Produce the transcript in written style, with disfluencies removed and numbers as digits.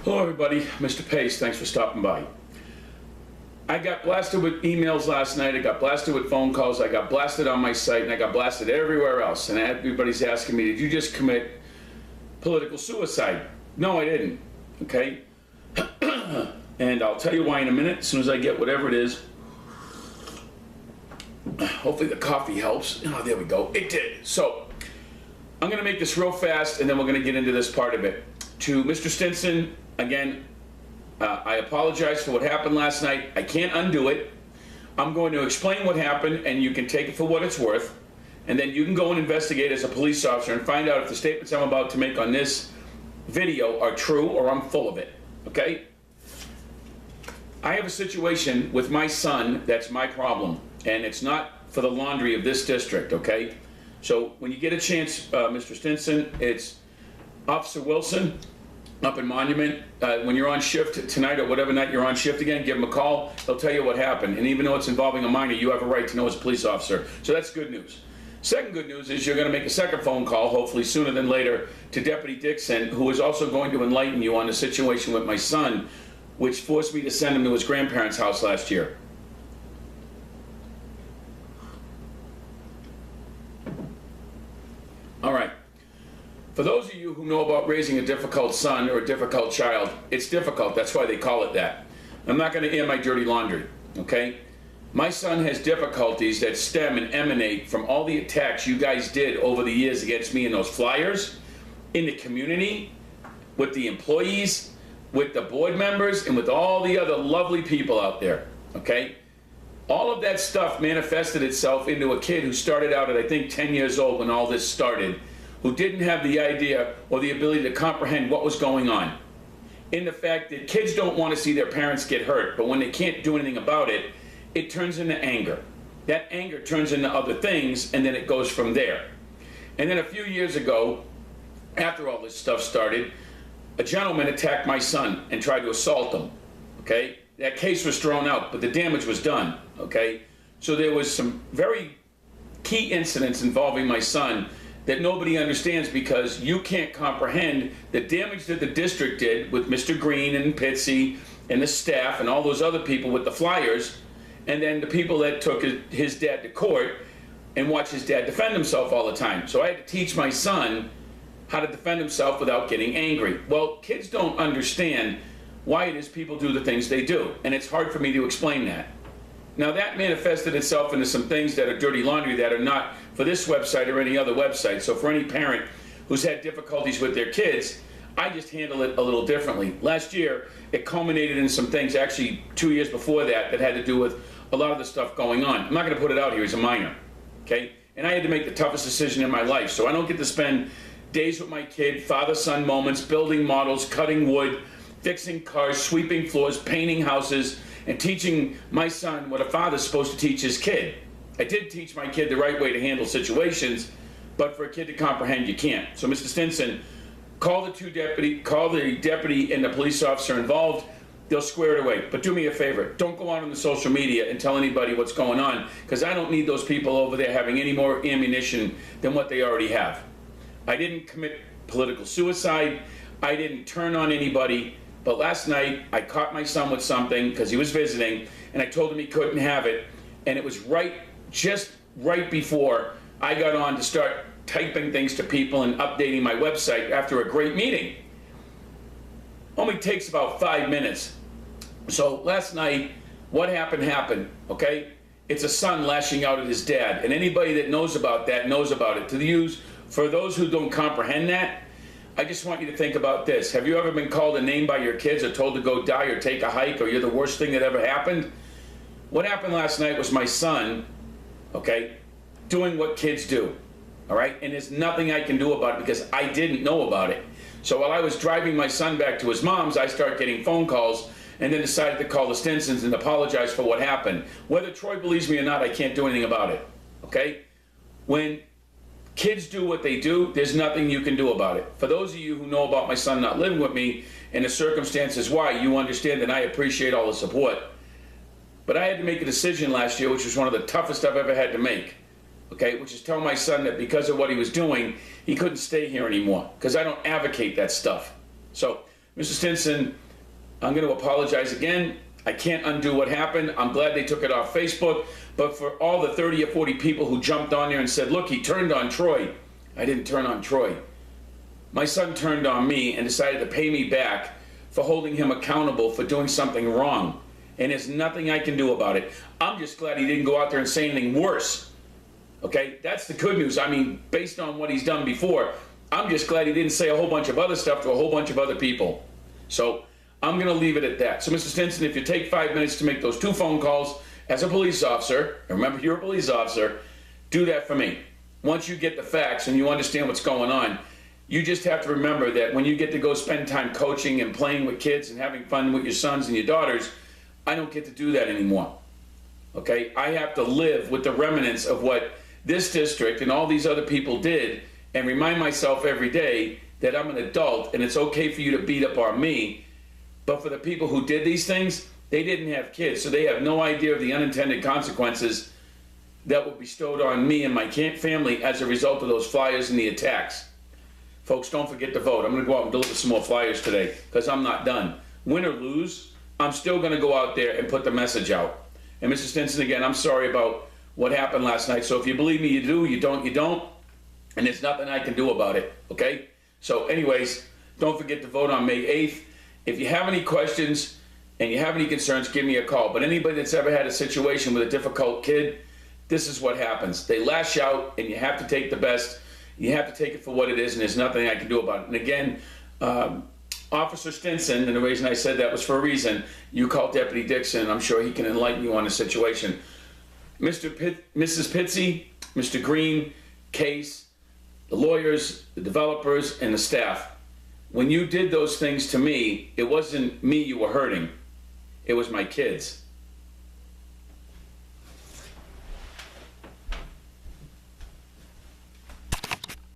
Hello everybody, Mr. Pace, thanks for stopping by. I got blasted with emails last night, I got blasted with phone calls, I got blasted on my site, and I got blasted everywhere else. And everybody's asking me, did you just commit political suicide? No, I didn't, okay? And I'll tell you why in a minute, as soon as I get whatever it is. Hopefully the coffee helps. Oh, there we go, it did. So, I'm gonna make this real fast, and then we're gonna get into this part of it. To Mr. Stinson, again, I apologize for what happened last night. I can't undo it. I'm going to explain what happened, and you can take it for what it's worth. And then you can go and investigate as a police officer and find out if the statements I'm about to make on this video are true or I'm full of it, okay? I have a situation with my son that's my problem, and it's not for the laundry of this district, okay? So when you get a chance, Mr. Stinson, it's Officer Wilson up in Monument. When you're on shift tonight or whatever night you're on shift again, give him a call. He'll tell you what happened. And even though it's involving a minor, you have a right to know as a police officer. So that's good news. Second good news is you're going to make a second phone call, hopefully sooner than later, to Deputy Dixon, who is also going to enlighten you on the situation with my son, which forced me to send him to his grandparents' house last year. All right. For those of you who know about raising a difficult son or a difficult child, it's difficult. That's why they call it that. I'm not going to air my dirty laundry, okay? My son has difficulties that stem and emanate from all the attacks you guys did over the years against me in those flyers, in the community, with the employees, with the board members, and with all the other lovely people out there, okay? All of that stuff manifested itself into a kid who started out at, I think, 10 years old when all this started, who didn't have the idea or the ability to comprehend what was going on. In the fact that kids don't want to see their parents get hurt, but when they can't do anything about it, it turns into anger. That anger turns into other things, and then it goes from there. And then a few years ago, after all this stuff started, a gentleman attacked my son and tried to assault him, okay? That case was thrown out, but the damage was done, okay? So there was some very key incidents involving my son that nobody understands because you can't comprehend the damage that the district did with Mr. Green and Pitsy and the staff and all those other people with the flyers, and then the people that took his dad to court and watched his dad defend himself all the time. So I had to teach my son how to defend himself without getting angry. Well, kids don't understand why it is people do the things they do, and it's hard for me to explain that. Now that manifested itself into some things that are dirty laundry that are not for this website or any other website. So for any parent who's had difficulties with their kids, I just handle it a little differently. Last year, it culminated in some things, actually 2 years before that, that had to do with a lot of the stuff going on. I'm not gonna put it out here, he's a minor, okay? And I had to make the toughest decision in my life, so I don't get to spend days with my kid, father-son moments, building models, cutting wood, fixing cars, sweeping floors, painting houses, and teaching my son what a father's supposed to teach his kid. I did teach my kid the right way to handle situations, but for a kid to comprehend, you can't. So Mr. Stinson, call the deputy and the police officer involved. They'll square it away. But do me a favor, don't go out on the social media and tell anybody what's going on, because I don't need those people over there having any more ammunition than what they already have. I didn't commit political suicide. I didn't turn on anybody. But last night, I caught my son with something because he was visiting, and I told him he couldn't have it. And it was just right before I got on to start typing things to people and updating my website after a great meeting. Only takes about 5 minutes. So last night, what happened, okay? It's a son lashing out at his dad, and anybody that knows about that knows about it. For those who don't comprehend that, I just want you to think about this. Have you ever been called a name by your kids or told to go die or take a hike or you're the worst thing that ever happened? What happened last night was my son, okay, doing what kids do, all right? And there's nothing I can do about it because I didn't know about it. So while I was driving my son back to his mom's, I started getting phone calls and then decided to call the Stinsons and apologize for what happened. Whether Troy believes me or not, I can't do anything about it, okay? When kids do what they do, there's nothing you can do about it. For those of you who know about my son not living with me and the circumstances why, you understand that I appreciate all the support. But I had to make a decision last year, which was one of the toughest I've ever had to make, okay, which is tell my son that because of what he was doing, he couldn't stay here anymore, because I don't advocate that stuff. So Mr. Stinson, I'm going to apologize again. I can't undo what happened. I'm glad they took it off Facebook. But for all the 30 or 40 people who jumped on there and said, look, he turned on Troy. I didn't turn on Troy. My son turned on me and decided to pay me back for holding him accountable for doing something wrong. And there's nothing I can do about it. I'm just glad he didn't go out there and say anything worse. Okay, that's the good news. I mean, based on what he's done before, I'm just glad he didn't say a whole bunch of other stuff to a whole bunch of other people. So I'm going to leave it at that. So, Mr. Stinson, if you take 5 minutes to make those 2 phone calls as a police officer, and remember you're a police officer, do that for me. Once you get the facts and you understand what's going on, you just have to remember that when you get to go spend time coaching and playing with kids and having fun with your sons and your daughters, I don't get to do that anymore. Okay? I have to live with the remnants of what this district and all these other people did and remind myself every day that I'm an adult and it's okay for you to beat up on me. But for the people who did these things, they didn't have kids, so they have no idea of the unintended consequences that were bestowed on me and my family as a result of those flyers and the attacks. Folks, don't forget to vote. I'm going to go out and deliver some more flyers today because I'm not done. Win or lose, I'm still going to go out there and put the message out. And Mr. Stinson, again, I'm sorry about what happened last night. So if you believe me, you do. You don't, you don't. And there's nothing I can do about it, okay? So anyways, don't forget to vote on May 8th. If you have any questions and you have any concerns, give me a call. But anybody that's ever had a situation with a difficult kid, this is what happens. They lash out, and you have to take the best. You have to take it for what it is, and there's nothing I can do about it. And again, Officer Stinson, and the reason I said that was for a reason, you called Deputy Dixon, and I'm sure he can enlighten you on the situation. Mrs. Pitsy, Mr. Green, Case, the lawyers, the developers, and the staff, when you did those things to me, it wasn't me you were hurting. It was my kids.